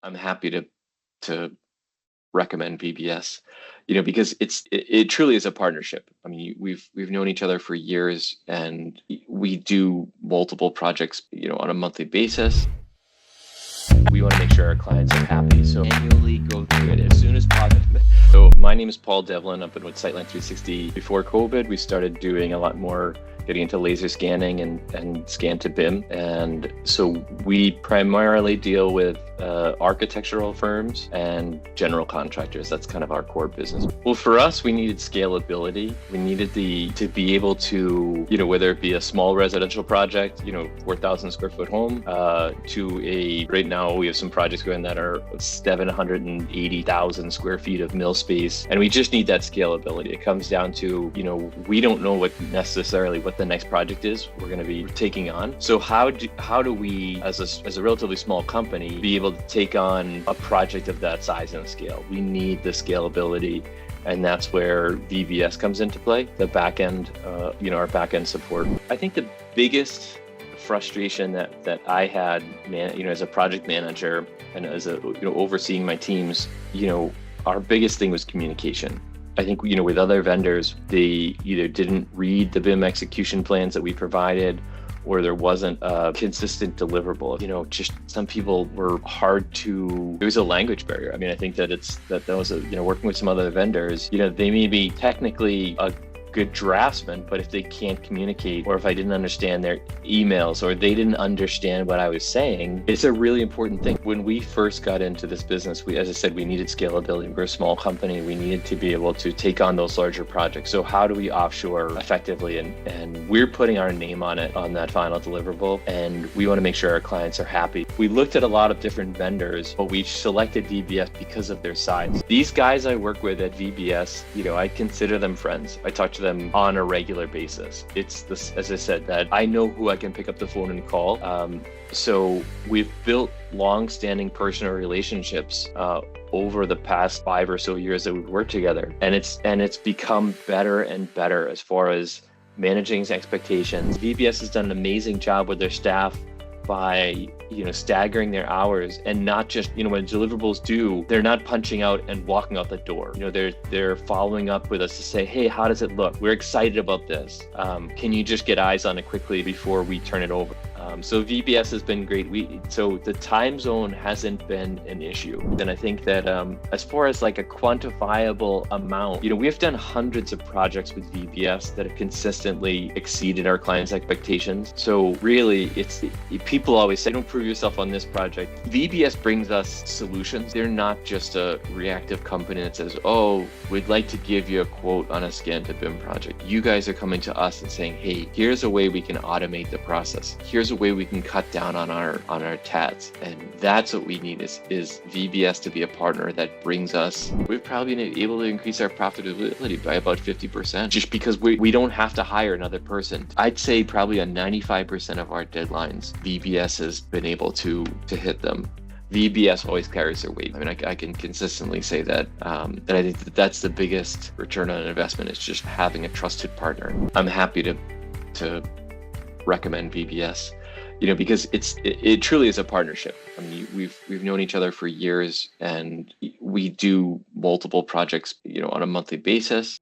I'm happy to recommend VBS, because it truly is a partnership. I mean, we've known each other for years, and we do multiple projects, on a monthly basis. We want to make sure our clients are happy, so annually go through it as soon as possible. So my name is Devlin. I've been with Siteline360. Before COVID, we started doing a lot more, getting into laser scanning and Scan-to-BIM. And so we primarily deal with architectural firms and general contractors. That's kind of our core business. Well, for us, we needed scalability. We needed to be able to, whether it be a small residential project, 4,000 square foot home, to right now we have some projects going that are 780,000 square feet of mill space. And we just need that scalability. It comes down to, we don't know what the next project is we're going to be taking on. So how do we, as a relatively small company, be able to take on a project of that size and scale? We need the scalability, and that's where VBS comes into play. The back end, our back end support. I think the biggest frustration that I had, as a project manager and as overseeing my teams, our biggest thing was communication. I think, with other vendors, they either didn't read the BIM execution plans that we provided, or there wasn't a consistent deliverable. Just some people were hard to, there was a language barrier. I mean, I think that those, working with some other vendors, they may be technically a good draftsman, but if they can't communicate, or if I didn't understand their emails, or they didn't understand what I was saying, it's a really important thing. When we first got into this business, as I said, we needed scalability. We're a small company. We needed to be able to take on those larger projects. So how do we offshore effectively? And we're putting our name on it, on that final deliverable, and we want to make sure our clients are happy. We looked at a lot of different vendors, but we selected VBS because of their size. These guys I work with at VBS, I consider them friends. I talk to them on a regular basis. It's this, as I said, that I know who I can pick up the phone and call. So we've built long-standing personal relationships over the past 5 or so years that we've worked together, and it's become better and better as far as managing expectations. VBS has done an amazing job with their staff by staggering their hours, and not just when deliverables due, they're not punching out and walking out the door. They're following up with us to say, hey, how does it look? We're excited about this. Can you just get eyes on it quickly before we turn it over? So VBS has been great. So the time zone hasn't been an issue. And I think that as far as like a quantifiable amount, we've done hundreds of projects with VBS that have consistently exceeded our clients' expectations. So really, people always say, don't prove yourself on this project. VBS brings us solutions. They're not just a reactive company that says, oh, we'd like to give you a quote on a Scan-to-BIM project. You guys are coming to us and saying, hey, here's a way we can automate the process. Here's a way we can cut down on our TADs. And that's what we need is VBS to be a partner that brings us. We've probably been able to increase our profitability by about 50%, just because we don't have to hire another person. I'd say probably on 95% of our deadlines, VBS has been able to hit them. VBS always carries their weight. I mean, I can consistently say that, and I think that's the biggest return on investment, is just having a trusted partner. I'm happy to recommend VBS, because it truly is a partnership. I mean, we've known each other for years, and we do multiple projects, on a monthly basis.